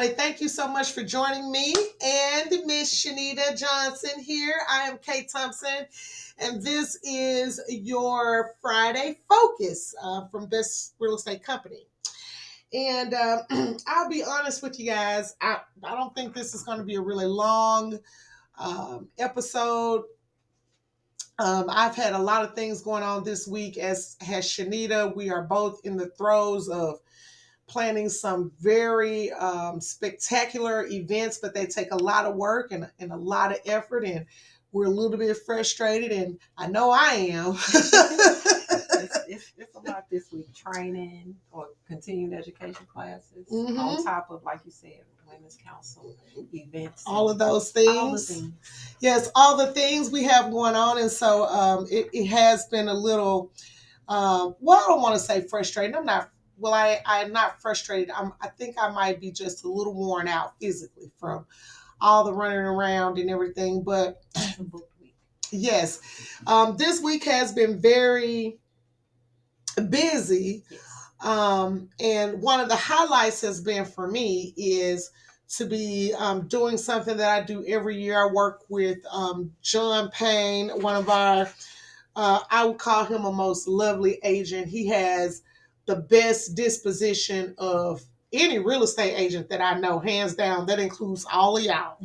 everybody. Thank you so much for joining me and Miss Shanita Johnson here. I am Kate Thompson, and this is your Friday Focus from Best Real Estate Company. And I'll be honest with you guys, I don't think this is going to be a really long episode. I've had a lot of things going on this week, as has Shanita. We are both in the throes of planning some very spectacular events, but they take a lot of work and a lot of effort, and we're a little bit frustrated, and I know I am. It's a lot this week. Training or continuing education classes Mhm. on top of, like you said, women's council events. All of those things. All the things. Yes, all the things we have going on, and so it has been a little. Well, I don't want to say frustrating. I'm not. Well, I'm not frustrated. I think I might be just a little worn out physically from all the running around and everything. But yes, this week has been very busy. Yes. And one of the highlights has been for me is to be doing something that I do every year. I work with John Payne, one of our, I would call him a most lovely agent. He has the best disposition of any real estate agent that I know, hands down. That includes all of y'all.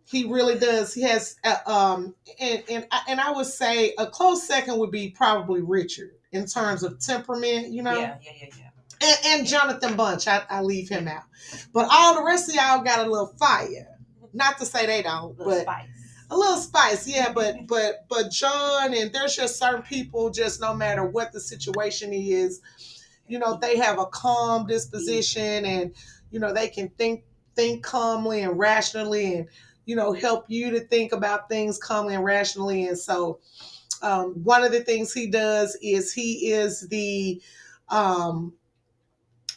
He really does. He has, and I would say a close second would be probably Richard in terms of temperament, you know. Yeah. And Jonathan Bunch, I leave him out. But all the rest of y'all got a little fire. Not to say they don't, but Spice. a little spice, yeah. But John, and there's just certain people, just no matter what the situation is, you know, they have a calm disposition, and you know they can think calmly and rationally, and you know help you to think about things calmly and rationally. And so, one of the things he does is he is the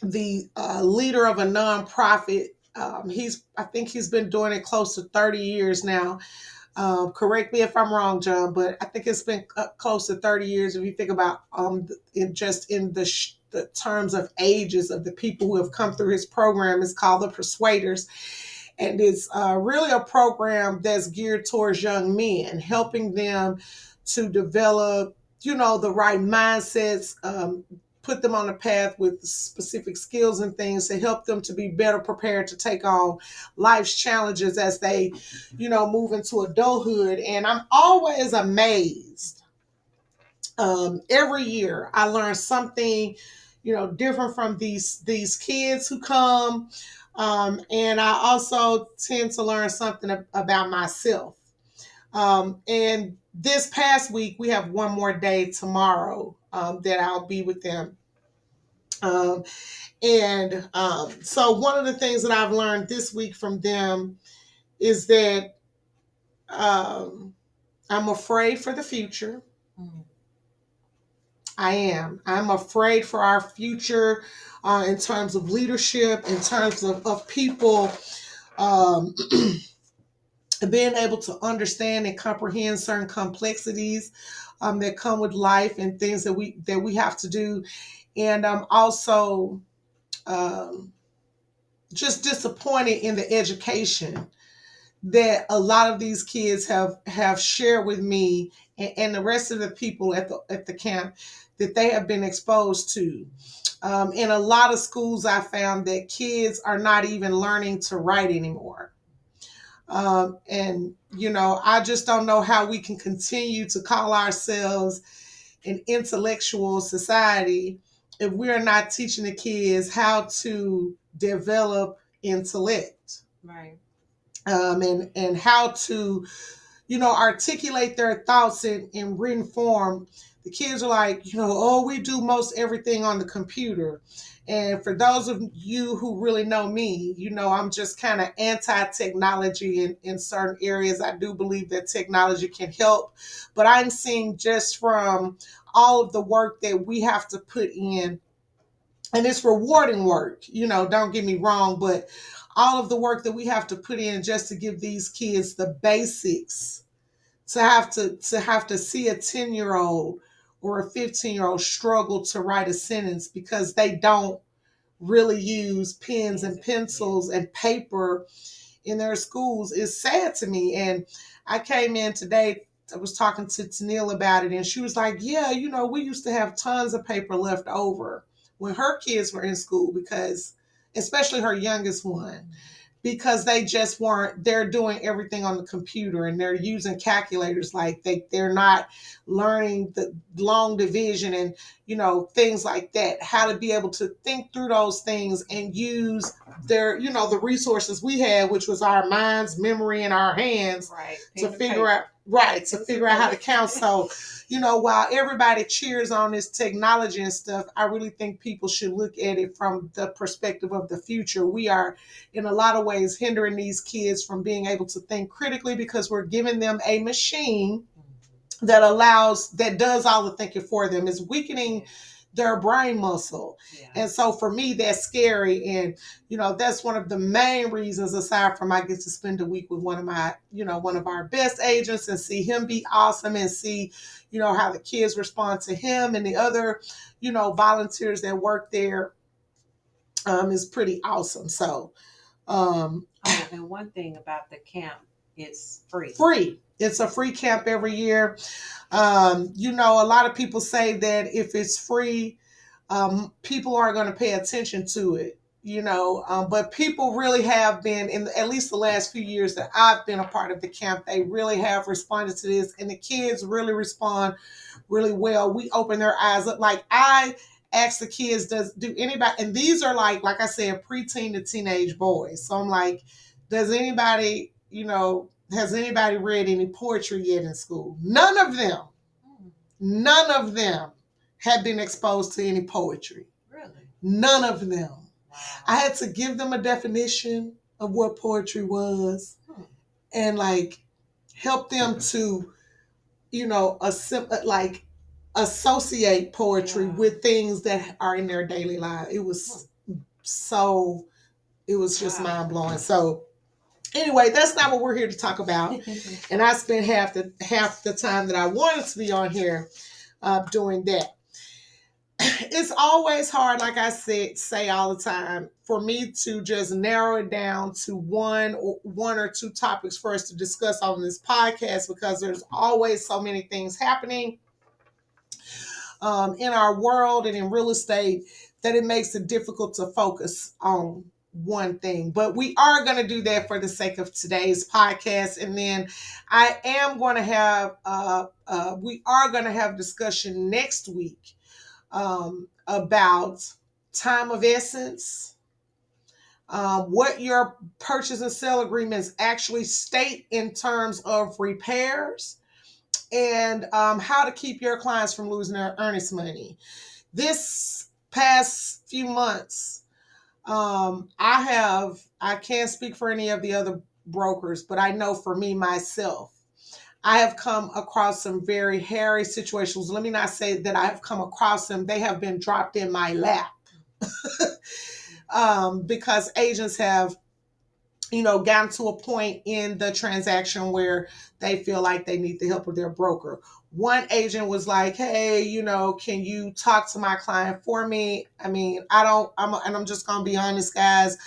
leader of a nonprofit. I think he's been doing it close to 30 years now. Correct me if I'm wrong, John, but I think it's been close to 30 years. If you think about in the terms of ages of the people who have come through his program, it's called the Persuaders. And it's really a program that's geared towards young men, helping them to develop, you know, the right mindsets, put them on a path with specific skills and things to help them to be better prepared to take on life's challenges as they, you know, move into adulthood. And I'm always amazed. Every year I learn something, you know, different from these kids who come. And I also tend to learn something about myself. And this past week, we have one more day tomorrow that I'll be with them. So one of the things that I've learned this week from them is that I'm afraid for the future. I am. I'm afraid for our future in terms of leadership, in terms of people being able to understand and comprehend certain complexities that come with life and things that we have to do. And I'm also just disappointed in the education that a lot of these kids have shared with me and the rest of the people at the camp that they have been exposed to. In a lot of schools, I found that kids are not even learning to write anymore. And, you know, I just don't know how we can continue to call ourselves an intellectual society if we're not teaching the kids how to develop intellect. Right. And how to, you know, articulate their thoughts in written form. The kids are like, you know, oh, we do most everything on the computer. And for those of you who really know me, you know, I'm just kind of anti-technology in certain areas. I do believe that technology can help, but I'm seeing just from all of the work that we have to put in, and it's rewarding work, you know, don't get me wrong, but all of the work that we have to put in just to give these kids the basics, to have to see a 10-year-old or a 15-year-old struggle to write a sentence because they don't really use pens and pencils and paper in their schools is sad to me. And I came in today, I was talking to Tennille about it, and she was like, yeah, we used to have tons of paper left over when her kids were in school, because, especially her youngest one, because they just weren't, they're doing everything on the computer and they're using calculators, like they're not learning the long division and things like that, how to be able to think through those things and use their the resources we had, which was our minds, memory, and our hands, right, to figure out how to count. So while everybody cheers on this technology and stuff, I really think people should look at it from the perspective of the future. We are in a lot of ways hindering these kids from being able to think critically, because we're giving them a machine that does all the thinking for them. Is weakening their brain muscle. Yeah. And so for me, that's scary. And, that's one of the main reasons, aside from I get to spend a week with one of our best agents and see him be awesome, and see, how the kids respond to him and the other, volunteers that work there, is pretty awesome. So, and one thing about the camp, it's free. It's a free camp every year. A lot of people say that if it's free, people aren't going to pay attention to it, but people really have been, in at least the last few years that I've been a part of the camp, they really have responded to this, and the kids really respond really well. We open their eyes up. Like, I ask the kids, do anybody, and these are like I said, preteen to teenage boys. So I'm like, does anybody, has anybody read any poetry yet in school? None of them have been exposed to any poetry. Really? None of them. Wow. I had to give them a definition of what poetry was, and help them to, associate poetry with things that are in their daily life. It was just mind blowing. So anyway, that's not what we're here to talk about. And I spent half the time that I wanted to be on here doing that. It's always hard, like I say all the time, for me to just narrow it down to one or two topics for us to discuss on this podcast, because there's always so many things happening in our world and in real estate that it makes it difficult to focus on one thing. But we are going to do that for the sake of today's podcast. And then I am going to have, we are going to have discussion next week about time of essence, what your purchase and sale agreements actually state in terms of repairs, and how to keep your clients from losing their earnest money. This past few months, I can't speak for any of the other brokers, but I know for me, myself, I have come across some very hairy situations. Let me not say that I have come across them. They have been dropped in my lap because agents have, gotten to a point in the transaction where they feel like they need the help of their broker. One agent was like, hey, can you talk to my client for me? I mean, I'm just going to be honest, guys.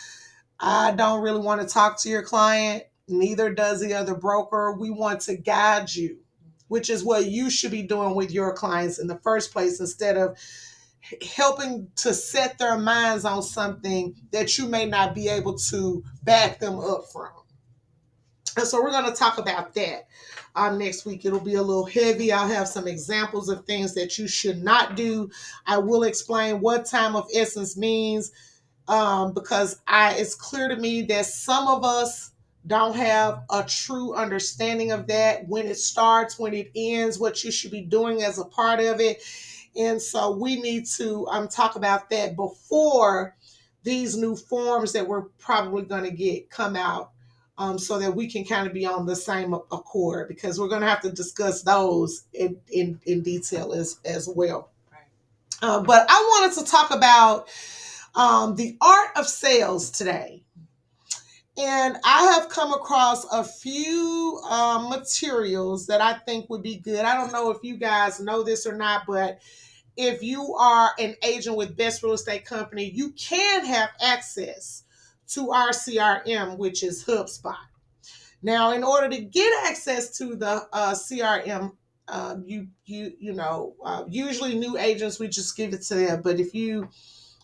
I don't really want to talk to your client. Neither does the other broker. We want to guide you, which is what you should be doing with your clients in the first place, instead of helping to set their minds on something that you may not be able to back them up from. And so we're going to talk about that next week. It'll be a little heavy. I'll have some examples of things that you should not do. I will explain what time of essence means, because it's clear to me that some of us don't have a true understanding of that, when it starts, when it ends, what you should be doing as a part of it. And so we need to talk about that before these new forms that we're probably going to come out, so that we can kind of be on the same accord, because we're going to have to discuss those in detail as well. Right. But I wanted to talk about the art of sales today. And I have come across a few materials that I think would be good. I don't know if you guys know this or not, but if you are an agent with Best Real Estate Company, you can have access to our CRM, which is HubSpot. Now, in order to get access to the CRM, usually new agents, we just give it to them. But if you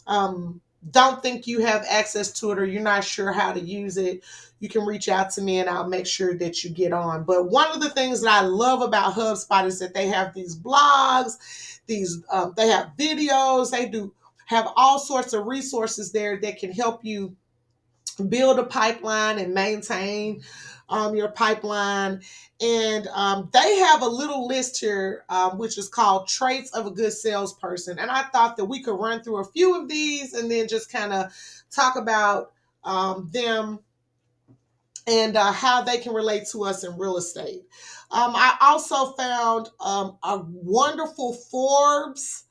don't think you have access to it or you're not sure how to use it, you can reach out to me and I'll make sure that you get on. But one of the things that I love about HubSpot is that they have these blogs, they have videos, they do have all sorts of resources there that can help you build a pipeline and maintain your pipeline. And they have a little list here, which is called Traits of a Good Salesperson. And I thought that we could run through a few of these and then just kind of talk about them and how they can relate to us in real estate. I also found a wonderful Forbes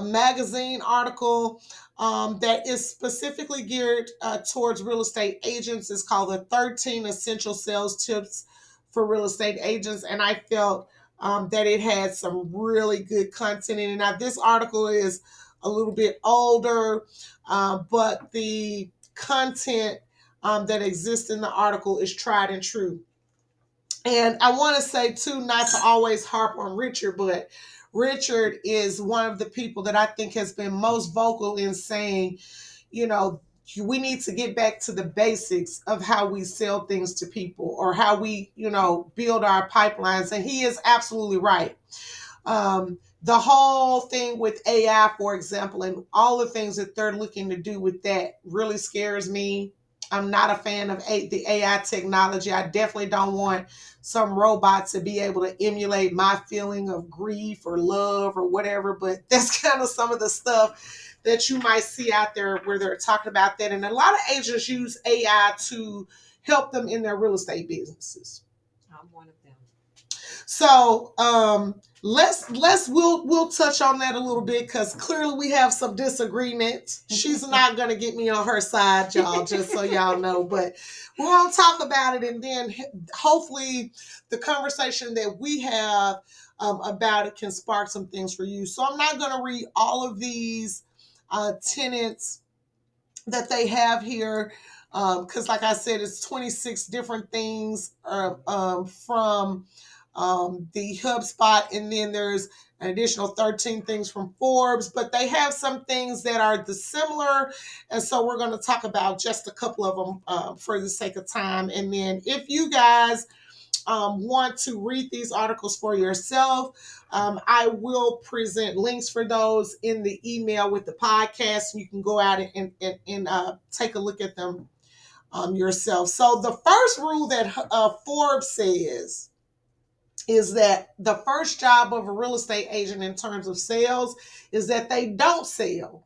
magazine article that is specifically geared towards real estate agents. It's called the 13 Essential Sales Tips for Real Estate Agents. And I felt that it had some really good content in it. Now, this article is a little bit older, but the content that exists in the article is tried and true. And I want to say, too, not to always harp on Richard, but Richard is one of the people that I think has been most vocal in saying, you know, we need to get back to the basics of how we sell things to people or how we, build our pipelines. And he is absolutely right. The whole thing with AI, for example, and all the things that they're looking to do with that really scares me. I'm not a fan of the AI technology. I definitely don't want some robot to be able to emulate my feeling of grief or love or whatever. But that's kind of some of the stuff that you might see out there where they're talking about that. And a lot of agents use AI to help them in their real estate businesses. I'm one of them. So we'll touch on that a little bit because clearly we have some disagreement. She's not gonna get me on her side, y'all, just so y'all know. But we're gonna talk about it, and then hopefully the conversation that we have about it can spark some things for you. So I'm not gonna read all of these tenets that they have here because, like I said, it's 26 different things from the HubSpot, and then there's an additional 13 things from Forbes, but they have some things that are the similar, and so we're going to talk about just a couple of them for the sake of time. And then if you guys want to read these articles for yourself, I will present links for those in the email with the podcast. You can go out and take a look at them yourself. So the first rule that Forbes says is that the first job of a real estate agent in terms of sales is that they don't sell.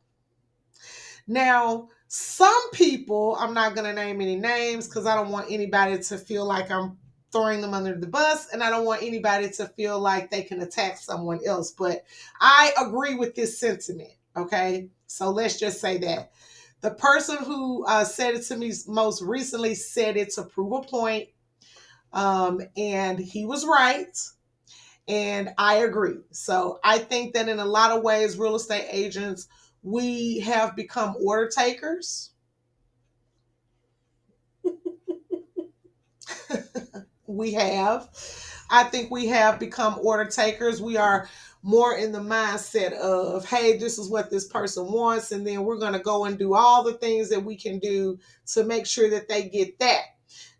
Now, some people, I'm not going to name any names because I don't want anybody to feel like I'm throwing them under the bus, and I don't want anybody to feel like they can attack someone else. But I agree with this sentiment, okay? So let's just say that. The person who said it to me most recently said it to prove a point, and he was right. And I agree. So I think that in a lot of ways, real estate agents, we have become order takers. We have. I think we have become order takers. We are more in the mindset of, hey, this is what this person wants, and then we're going to go and do all the things that we can do to make sure that they get that.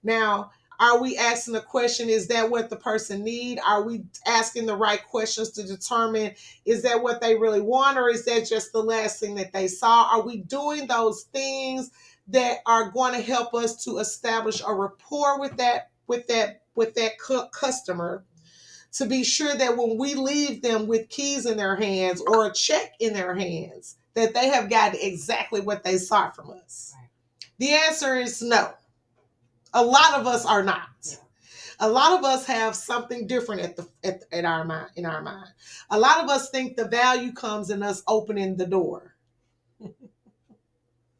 Now, are we asking the question, is that what the person need? Are we asking the right questions to determine, is that what they really want, or is that just the last thing that they saw? Are we doing those things that are going to help us to establish a rapport with that customer, to be sure that when we leave them with keys in their hands or a check in their hands, that they have gotten exactly what they sought from us? Right. The answer is no. A lot of us are not. Yeah. A lot of us have something different in our mind. A lot of us think the value comes in us opening the door.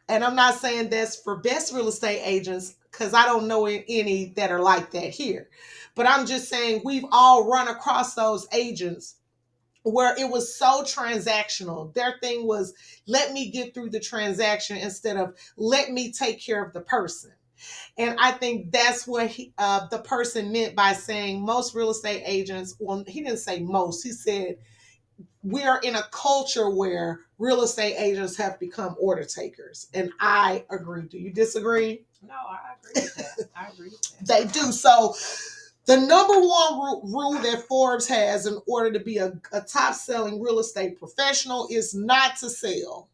And I'm not saying that's for best real estate agents, because I don't know any that are like that here. But I'm just saying we've all run across those agents where it was so transactional. Their thing was, let me get through the transaction instead of let me take care of the person. And I think that's what the person meant by saying most real estate agents, well, he didn't say most, he said we're in a culture where real estate agents have become order takers. And I agree. Do you disagree? No, I agree with that. I agree with that. They do. So the number one rule that Forbes has in order to be a top selling real estate professional is not to sell.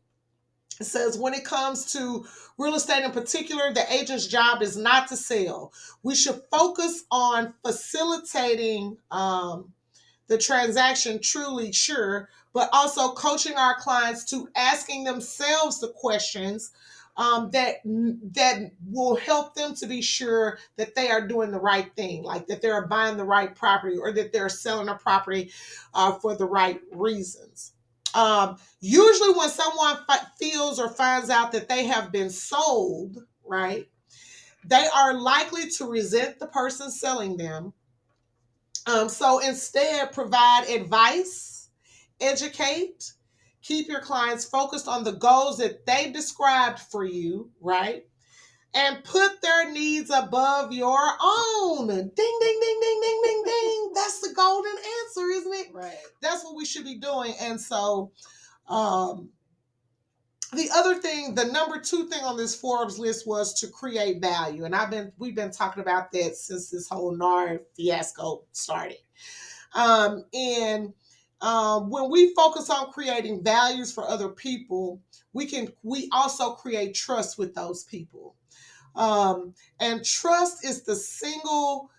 It says when it comes to real estate in particular, the agent's job is not to sell. We should focus on facilitating the transaction, truly, sure, but also coaching our clients to asking themselves the questions that will help them to be sure that they are doing the right thing, like that they're buying the right property or that they're selling a property for the right reasons. Usually, when someone feels or finds out that they have been sold, right, they are likely to resent the person selling them. So instead, provide advice, educate, keep your clients focused on the goals that they described for you, right? And put their needs above your own. Ding, ding, ding, ding, ding, ding, ding. That's the golden answer, isn't it? Right. That's what we should be doing. And so, the other thing, the number 2 thing on this Forbes list was to create value. And we've been talking about that since this whole NAR fiasco started. And when we focus on creating values for other people, we also create trust with those people. And trust is the single,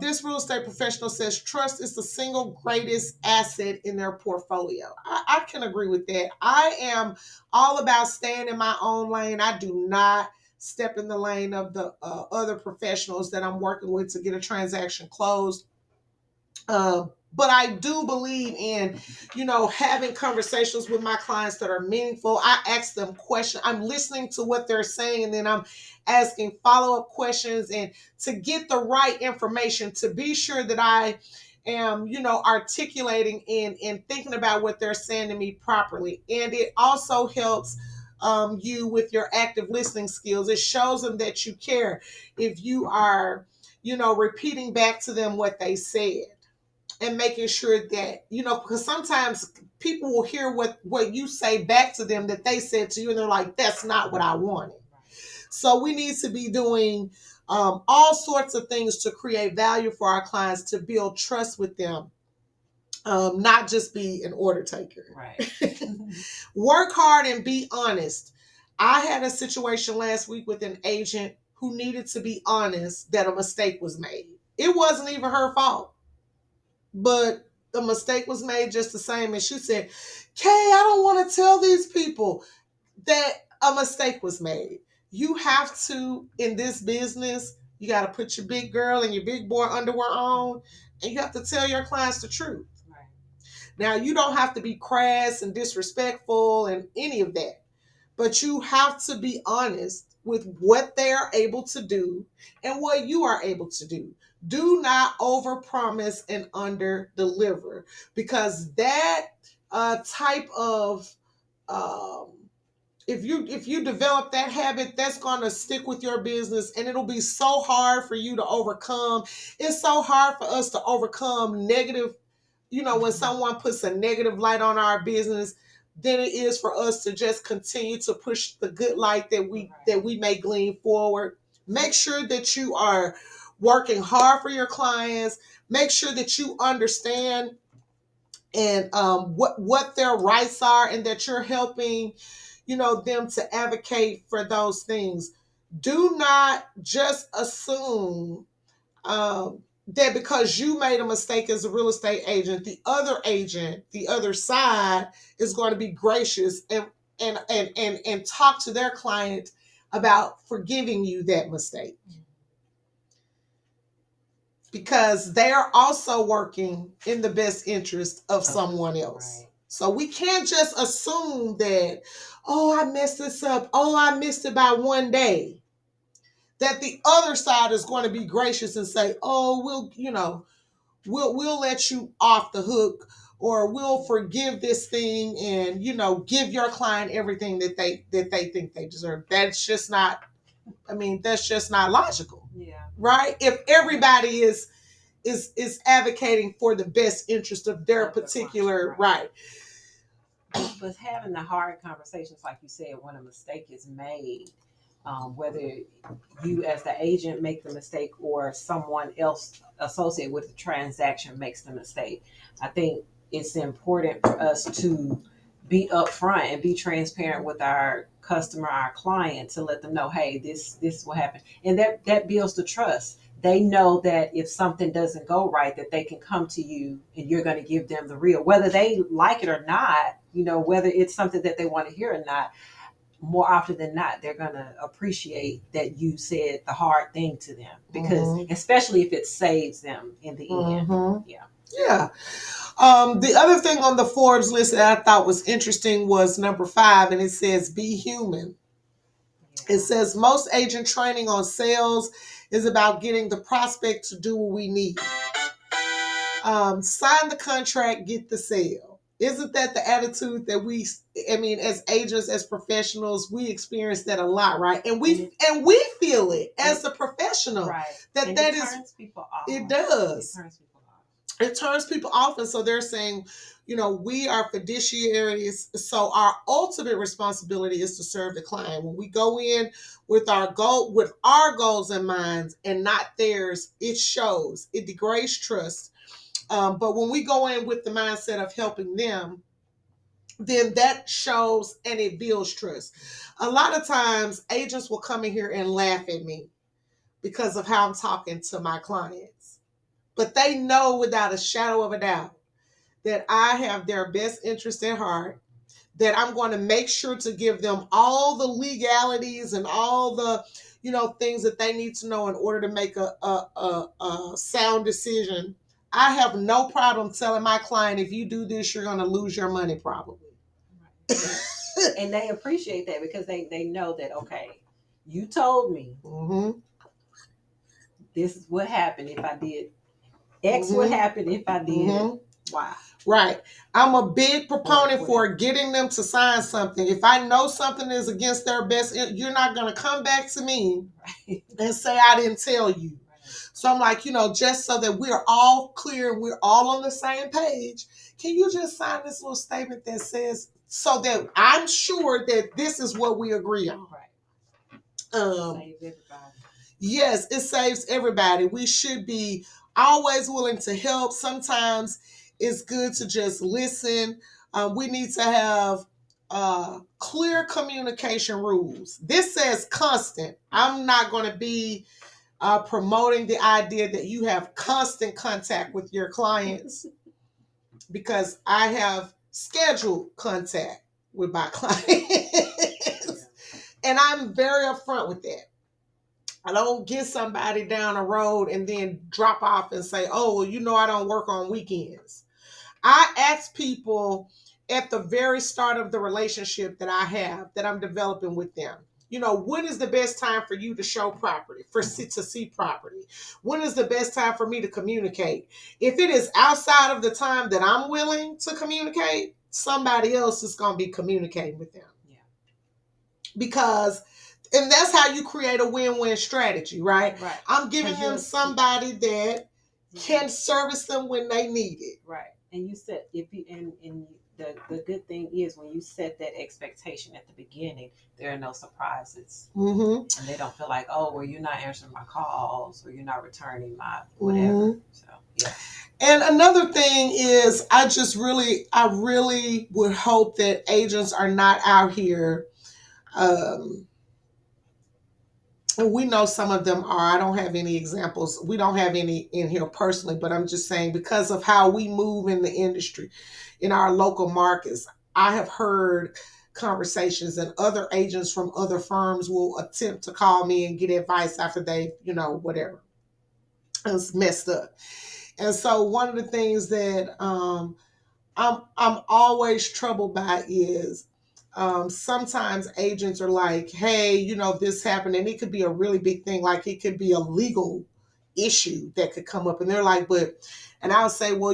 this real estate professional says trust is the single greatest asset in their portfolio. I can agree with that. I am all about staying in my own lane. I do not step in the lane of the other professionals that I'm working with to get a transaction closed. But I do believe in, having conversations with my clients that are meaningful. I ask them questions. I'm listening to what they're saying, and then I'm asking follow-up questions and to get the right information to be sure that I am, articulating and thinking about what they're saying to me properly. And it also helps you with your active listening skills. It shows them that you care if you are, repeating back to them what they said and making sure that, because sometimes people will hear what you say back to them that they said to you, and they're like, that's not what I wanted. So we need to be doing all sorts of things to create value for our clients, to build trust with them, not just be an order taker. Right. Work hard and be honest. I had a situation last week with an agent who needed to be honest that a mistake was made. It wasn't even her fault, but the mistake was made just the same. And she said, Kay, I don't want to tell these people that a mistake was made. You have to, in this business, you got to put your big girl and your big boy underwear on, and you have to tell your clients the truth. Right. Now, you don't have to be crass and disrespectful and any of that, but you have to be honest with what they are able to do and what you are able to do. Do not overpromise and underdeliver, because that type of if you develop that habit, that's going to stick with your business, and it'll be so hard for you to overcome. It's so hard for us to overcome negative, when someone puts a negative light on our business, than it is for us to just continue to push the good light that we may glean forward. Make sure that you are working hard for your clients. Make sure that you understand and what their rights are, and that you're helping them to advocate for those things. Do not just assume that because you made a mistake as a real estate agent, the other side is going to be gracious and talk to their client about forgiving you that mistake, because they are also working in the best interest of someone else. Right. So we can't just assume that, oh, I messed this up. Oh, I missed it by one day. That the other side is going to be gracious and say, oh, we'll let you off the hook or we'll forgive this thing and, give your client everything that they think they deserve. That's just not, that's just not logical. Yeah. Right? If everybody is advocating for the best interest of their Of the particular client, right. right. But having the hard conversations, like you said, when a mistake is made, whether you as the agent make the mistake or someone else associated with the transaction makes the mistake, I think it's important for us to be upfront and be transparent with our customer, our client, to let them know, hey, this will happen, and that builds the trust. They know that if something doesn't go right, that they can come to you and you're going to give them the real, whether they like it or not, whether it's something that they want to hear or not. More often than not, they're going to appreciate that you said the hard thing to them, because especially if it saves them in the end. Yeah. Yeah. The other thing on the Forbes list that I thought was interesting was number 5, and it says be human. It says most agent training on sales is about getting the prospect to do what we need. Sign the contract, get the sale. Isn't that the attitude that as agents, as professionals, we experience that a lot, right? And we feel it as a professional. Right. That and that it is turns people off. It does. It turns people off. It turns people off. And so they're saying, we are fiduciaries. So our ultimate responsibility is to serve the client. When we go in with our goals in mind and not theirs, it shows. It degrades trust. But when we go in with the mindset of helping them, then that shows and it builds trust. A lot of times agents will come in here and laugh at me because of how I'm talking to my clients. But they know without a shadow of a doubt that I have their best interest at heart, that I'm going to make sure to give them all the legalities and all the, things that they need to know in order to make a sound decision. I have no problem telling my client, if you do this, you're going to lose your money probably. Right. And they appreciate that because they know that, okay, you told me this is what happened if I did X, would happen if I did Y. Right. I'm a big proponent for getting them to sign something. If I know something is against their best, you're not going to come back to me and say I didn't tell you. So I'm like, just so that we're all clear and we're all on the same page, can you just sign this little statement that says, so that I'm sure that this is what we agree on. Right. Saves everybody. Yes, it saves everybody. We should be always willing to help. Sometimes it's good to just listen. We need to have clear communication rules. This says constant. I'm not going to be promoting the idea that you have constant contact with your clients, because I have scheduled contact with my clients. And I'm very upfront with that. I don't get somebody down a road and then drop off and say, oh, well, I don't work on weekends. I ask people at the very start of the relationship that I have, that I'm developing with them, when is the best time for you to show property, to see property? When is the best time for me to communicate? If it is outside of the time that I'm willing to communicate, somebody else is going to be communicating with them. Yeah. And that's how you create a win-win strategy, right? Right. I'm giving them somebody that can service them when they need it. Right. And you said, the good thing is when you set that expectation at the beginning, there are no surprises. And they don't feel like, oh, well, you're not answering my calls or you're not returning my whatever. So, yeah. And another thing is, I really would hope that agents are not out here. And we know some of them are. I don't have any examples. We don't have any in here personally, but I'm just saying, because of how we move in the industry, in our local markets, I have heard conversations, and other agents from other firms will attempt to call me and get advice after they, whatever, it's messed up. And so one of the things that I'm always troubled by is, sometimes agents are like, hey, this happened, and it could be a really big thing. Like, it could be a legal issue that could come up. And they're like, and I'll say, well,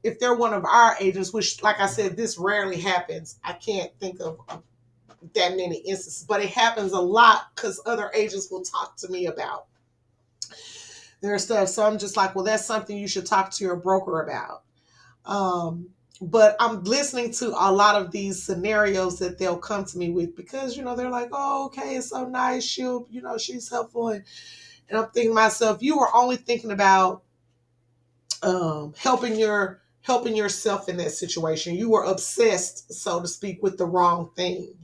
if they're one of our agents, which, like I said, this rarely happens. I can't think of that many instances, but it happens a lot because other agents will talk to me about their stuff. So I'm just like, well, that's something you should talk to your broker about. But I'm listening to a lot of these scenarios that they'll come to me with because, they're like, oh, okay, it's so nice. She's helpful. And I'm thinking to myself, you were only thinking about helping yourself in that situation. You were obsessed, so to speak, with the wrong thing.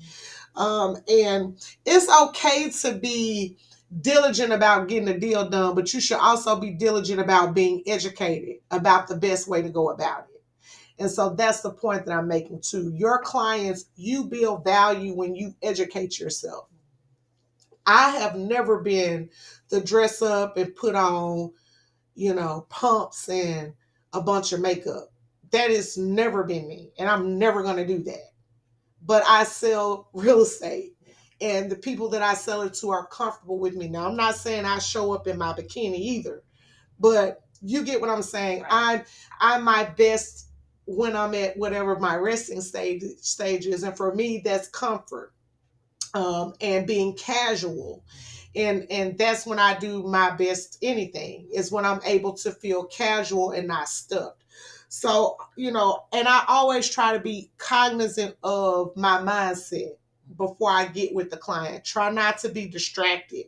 And it's okay to be diligent about getting a deal done, but you should also be diligent about being educated about the best way to go about it. And so that's the point that I'm making too. Your clients, you build value when you educate yourself. I have never been the dress up and put on, pumps and a bunch of makeup. That has never been me. And I'm never going to do that. But I sell real estate. And the people that I sell it to are comfortable with me. Now, I'm not saying I show up in my bikini either. But you get what I'm saying. Right. I'm my best when I'm at whatever my resting stage is. And for me, that's comfort and being casual. And that's when I do my best anything, is when I'm able to feel casual and not stuck. So, and I always try to be cognizant of my mindset before I get with the client. Try not to be distracted,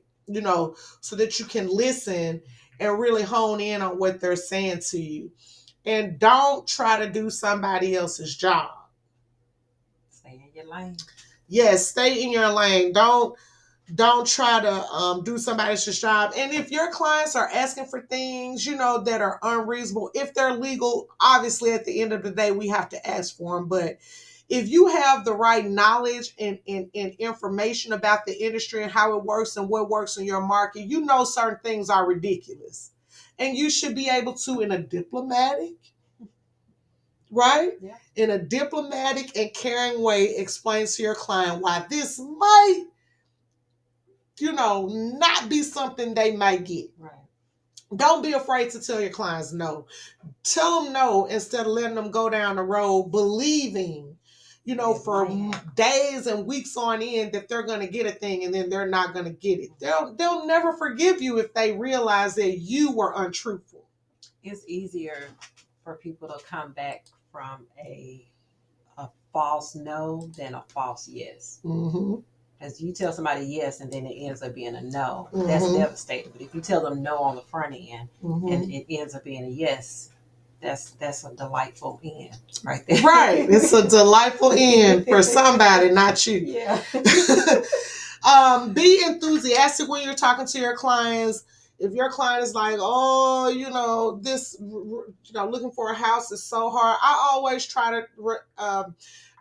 so that you can listen and really hone in on what they're saying to you. And don't try to do somebody else's job. Stay in your lane. Yes, stay in your lane. Don't try to do somebody else's job. And if your clients are asking for things, that are unreasonable, if they're legal, obviously at the end of the day, we have to ask for them. But if you have the right knowledge and information about the industry and how it works and what works in your market, certain things are ridiculous. And you should be able to, in a diplomatic, right? Yeah. In a diplomatic and caring way, explain to your client why this might, not be something they might get. Right. Don't be afraid to tell your clients no. Tell them no instead of letting them go down the road believing, for days and weeks on end that they're going to get a thing and then they're not going to get it. They'll never forgive you if they realize that you were untruthful. It's easier for people to come back from a false no than a false yes. Mm-hmm. As you tell somebody yes and then it ends up being a no, that's devastating. But if you tell them no on the front end and it ends up being a yes, that's a delightful end right there. Right. It's a delightful end for somebody, not you. Yeah. Be enthusiastic when you're talking to your clients. If your client is like, oh, this, looking for a house is so hard, I always try to,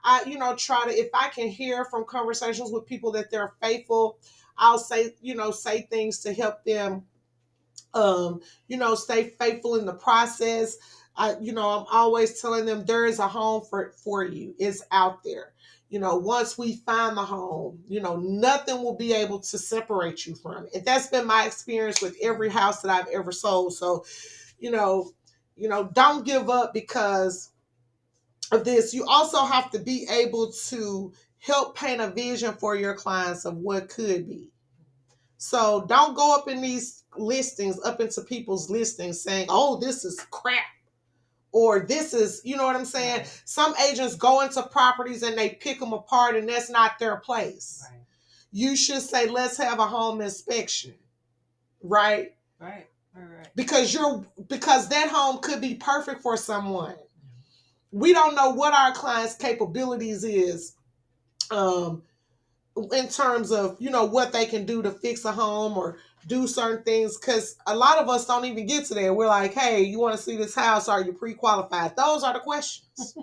if I can hear from conversations with people that they're faithful, I'll say things to help them, stay faithful in the process. I'm always telling them there is a home for you. It's out there. Once we find the home, nothing will be able to separate you from it. And that's been my experience with every house that I've ever sold. So, don't give up because of this. You also have to be able to help paint a vision for your clients of what could be. So don't go up into people's listings saying, oh, this is crap. Or this is, you know what I'm saying? Right. Some agents go into properties and they pick them apart and that's not their place. Right. You should say, let's have a home inspection. Right? Right. Right. Because that home could be perfect for someone. We don't know what our clients' capabilities is in terms of, what they can do to fix a home or do certain things, because a lot of us don't even get to there. We're like, hey, you want to see this house? Are you pre-qualified? Those are the questions.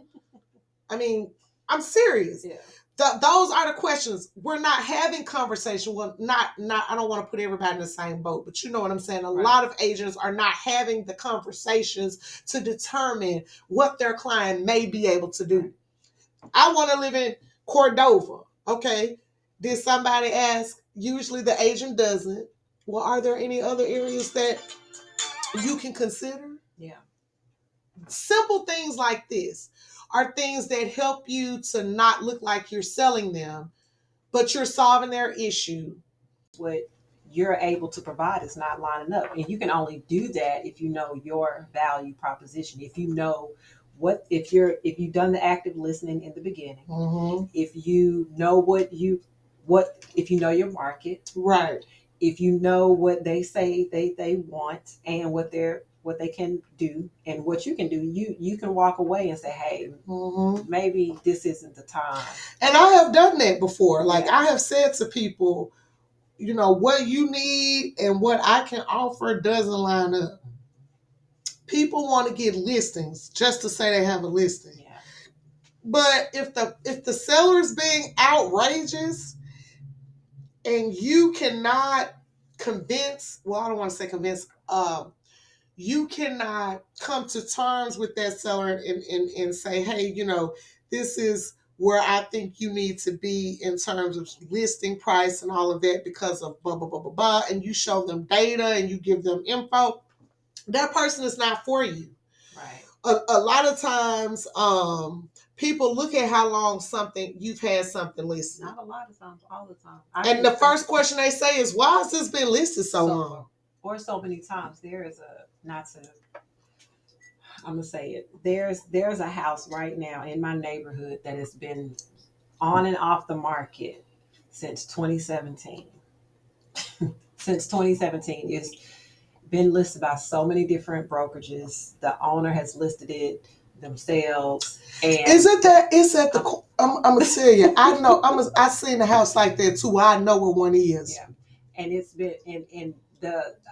I mean, I'm serious. Yeah. Those are the questions. We're not having conversation. Well, not. I don't want to put everybody in the same boat, but you know what I'm saying. A lot of agents are not having the conversations to determine what their client may be able to do. I want to live in Cordova. Okay. Did somebody ask? Usually the agent doesn't. Well, are there any other areas that you can consider? Yeah. Simple things like this are things that help you to not look like you're selling them, but you're solving their issue. What you're able to provide is not lining up. And you can only do that if you know your value proposition. If you know if you've done the active listening in the beginning, if you know if you know your market, right? If you know what they say they want and what they can do and what you can do, you can walk away and say, hey, maybe this isn't the time. And I have done that before. Like, I have said to people, what you need and what I can offer doesn't line up. People want to get listings just to say they have a listing. Yeah. But if the seller is being outrageous and you cannot convince, well, I don't want to say convince, you cannot come to terms with that seller and say, hey, this is where I think you need to be in terms of listing price and all of that because of blah, blah, blah, blah, blah, and you show them data and you give them info, that person is not for you. Right. A lot of times, people look at how long you've had something listed. Not a lot of times, all the time. And the first question they say is, why has this been listed so long? Or so many times. I'm gonna say it. There's a house right now in my neighborhood that has been on and off the market since 2017. Since 2017, it's been listed by so many different brokerages. The owner has listed it themselves. And it's at the. I'm gonna tell you. I know. I seen a house like that too. I know where one is. Yeah, and it's been in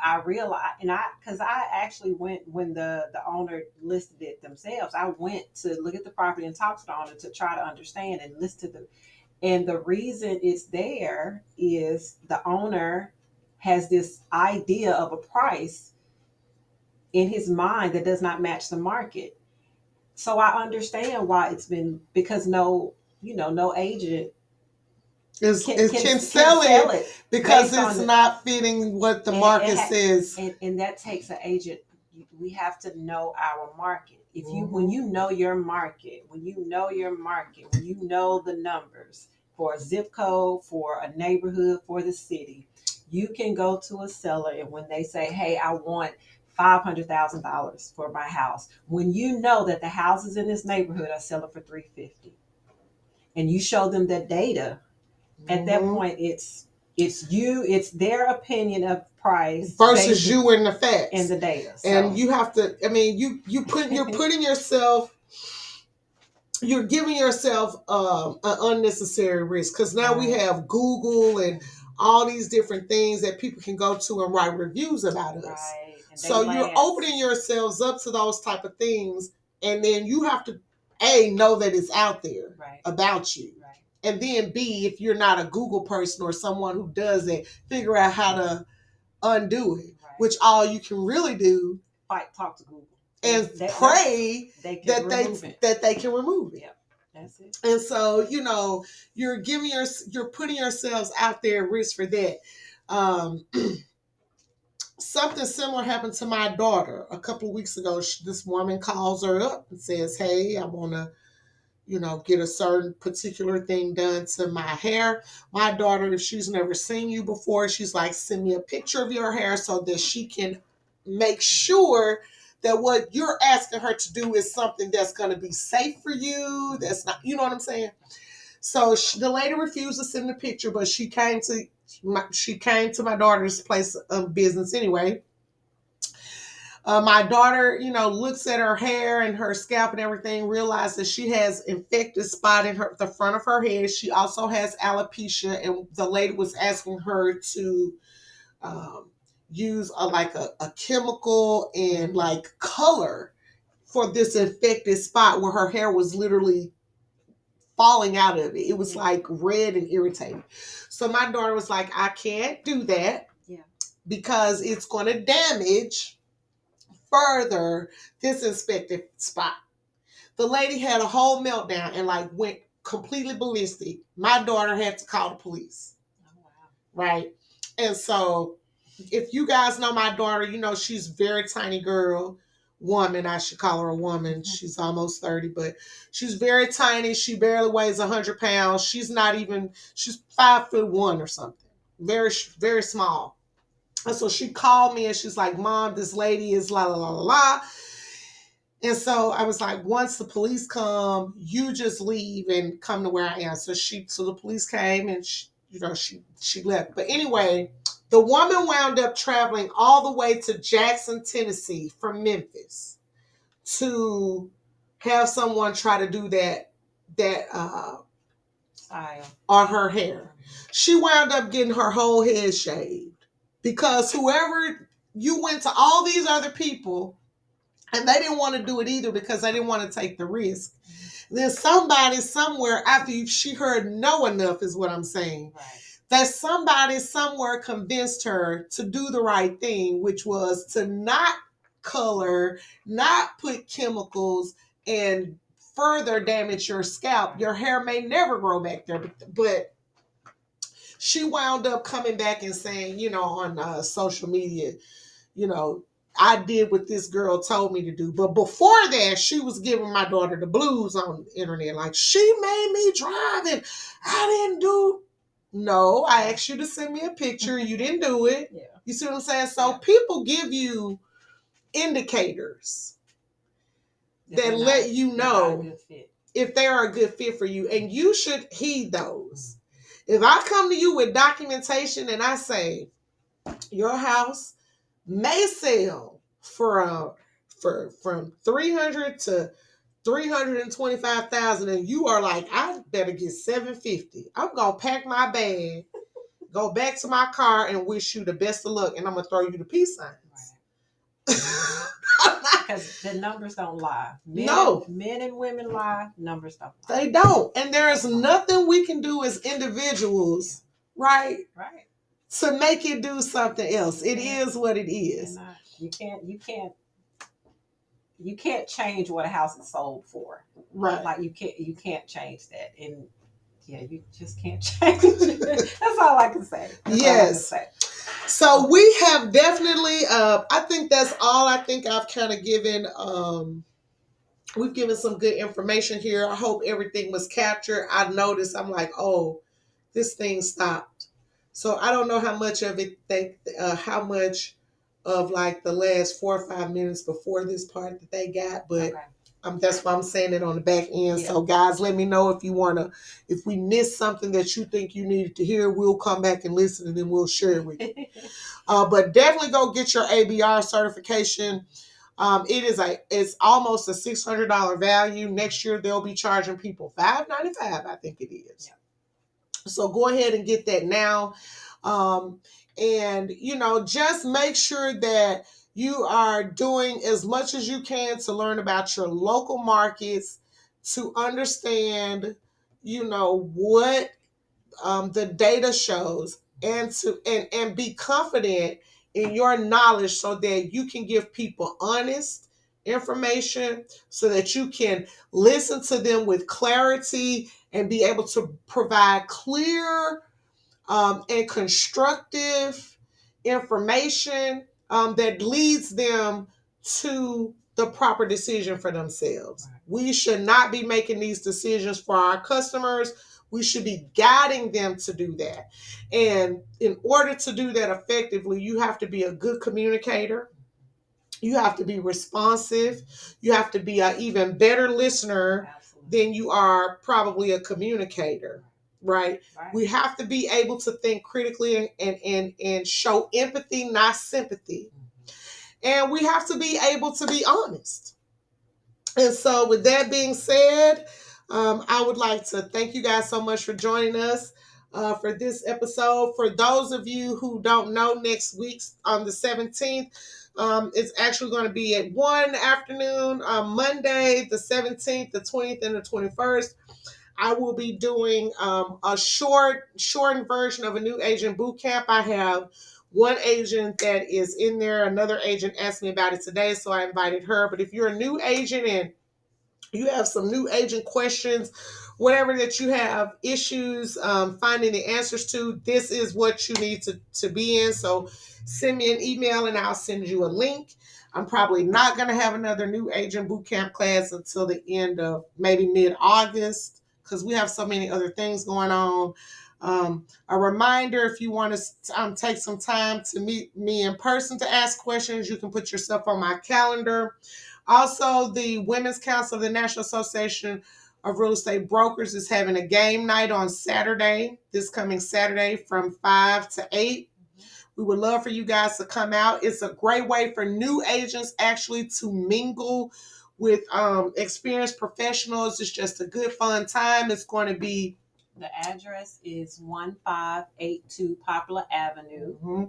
I realized, because I actually went when the owner listed it themselves. I went to look at the property and talk to the owner to try to understand and listen to them. And the reason it's there is the owner has this idea of a price in his mind that does not match the market. So I understand why it's been, because no agent can sell it because it's not fitting what the market says. And that takes an agent. We have to know our market. When you know your market, when you know the numbers for a zip code, for a neighborhood, for the city, you can go to a seller, and when they say, hey, I want $500,000 for my house, when you know that the houses in this neighborhood are selling for $350, and you show them that data, at that point it's their opinion of price versus you and the facts and the data. So. And you have to, you're giving yourself an unnecessary risk, because now we have Google and all these different things that people can go to and write reviews about us. Right. So you're opening yourselves up to those type of things, and then you have to know that it's out there about you. Right. And then B, if you're not a Google person or someone who does it, figure out how to undo it, which all you can really do, talk to Google and pray that they can remove it. Yep, that's it. And so, you're putting yourselves out there at risk for that. Something similar happened to my daughter a couple of weeks ago. This woman calls her up and says, hey, I want to get a certain particular thing done to my hair. My daughter, if she's never seen you before, she's like, send me a picture of your hair so that she can make sure that what you're asking her to do is something that's going to be safe for you. That's not, you know what I'm saying? So the lady refused to send the picture, but she came to my daughter's place of business anyway. My daughter, looks at her hair and her scalp and everything, realizes that she has infected spot in the front of her head. She also has alopecia, and the lady was asking her to use a chemical and color for this infected spot where her hair was literally falling out of it. It was red and irritating. So my daughter was like, I can't do that because it's going to damage further this infected spot. The lady had a whole meltdown and went completely ballistic. My daughter had to call the police. Oh, wow. Right. And so if you guys know my daughter, you know she's very tiny girl, woman. I should call her a woman. She's almost 30, but she's very tiny. She barely weighs 100 pounds. She's not even. She's 5'1" or something. Very very small. And so she called me and she's like, "Mom, this lady is la la la la la." And so I was like, once the police come, you just leave and come to where I am. So the police came and she left. But anyway, the woman wound up traveling all the way to Jackson, Tennessee from Memphis to have someone try to do that Style. on her hair. She wound up getting her whole head shaved because whoever you went to all these other people and they didn't want to do it either because they didn't want to take the risk. Then somebody somewhere after she heard no enough is what I'm saying. Right. That somebody somewhere convinced her to do the right thing, which was to not color, not put chemicals and further damage your scalp. Your hair may never grow back there, but she wound up coming back and saying, on social media, I did what this girl told me to do. But before that, she was giving my daughter the blues on the internet. Like, she made me drive and I didn't do. No, I asked you to send me a picture. You didn't do it. Yeah. You see what I'm saying? So people give you indicators that let you know if they're a good fit for you. And you should heed those. If I come to you with documentation and I say, your house may sell from 300 to 325,000, and you are like, I better get 750. I'm gonna pack my bag, go back to my car, and wish you the best of luck, and I'm gonna throw you the peace signs. Because the numbers don't lie. Men and women lie. Numbers don't lie. They don't, and there is nothing we can do as individuals, right? Right. To make it do something else. It is what it is. You can't change what a house is sold for. Right. Like you can't change that. And yeah, you just can't change it. That's all I can say. Yes. So we have definitely I think that's all I think I've kind of given we've given some good information here. I hope everything was captured. I noticed I'm like, oh, this thing stopped. So I don't know how much of it how much of like the last 4 or 5 minutes before this part that they got, but that's why I'm saying it on the back end. Yeah. So guys, let me know if we missed something that you think you needed to hear, we'll come back and listen and then we'll share it with you. But definitely go get your ABR certification. It's almost a $600 value. Next year they'll be charging people $595, I think it is. Yeah. So go ahead and get that now. And just make sure that you are doing as much as you can to learn about your local markets, to understand, what the data shows, and be confident in your knowledge so that you can give people honest information, so that you can listen to them with clarity and be able to provide clear and constructive information that leads them to the proper decision for themselves. Right. We should not be making these decisions for our customers. We should be guiding them to do that. And in order to do that effectively, you have to be a good communicator. You have to be responsive. You have to be an even better listener. Absolutely. Than you are probably a communicator. Right? We have to be able to think critically and show empathy, not sympathy. And we have to be able to be honest. And so with that being said, I would like to thank you guys so much for joining us for this episode. For those of you who don't know, next week on the 17th, it's actually going to be at 1 afternoon, Monday, the 17th, the 20th, and the 21st. I will be doing a shortened version of a new agent boot camp. I have one agent that is in there. Another agent asked me about it today, so I invited her. But if you're a new agent and You have some new agent questions, whatever that you have issues finding the answers to, this is what you need to be in. So send me an email and I'll send you a link. I'm probably not going to have another new agent bootcamp class until the end of maybe mid-August because we have so many other things going on. A reminder, if you want to take some time to meet me in person to ask questions, you can put yourself on my calendar. Also, the Women's Council of the National Association of Real Estate Brokers is having a game night on Saturday, this coming Saturday from 5 to 8. We would love for you guys to come out. It's a great way for new agents actually to mingle with experienced professionals. It's just a good, fun time. It's going to be. The address is 1582 Poplar Avenue.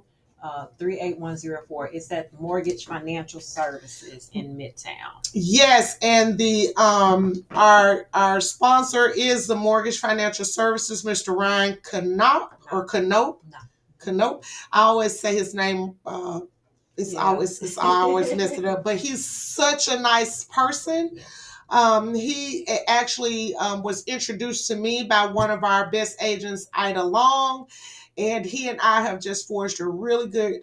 38104. It's at Mortgage Financial Services in Midtown. Yes, and the our sponsor is the Mortgage Financial Services, Mr. Ryan Canope. Canope. I always say his name. I always mess it up, but he's such a nice person. He actually was introduced to me by one of our best agents, Ida Long, and he and I have just forged a really good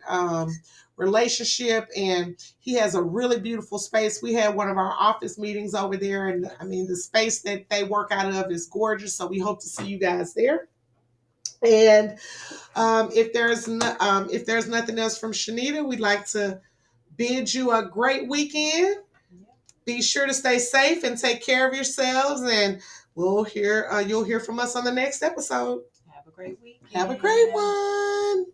relationship, and he has a really beautiful space. We had one of our office meetings over there, and I mean, the space that they work out of is gorgeous, so we hope to see you guys there. And if there's nothing else from Shanita, we'd like to bid you a great weekend. Be sure to stay safe and take care of yourselves, and you'll hear from us on the next episode. Have a great weekend. Have a great one.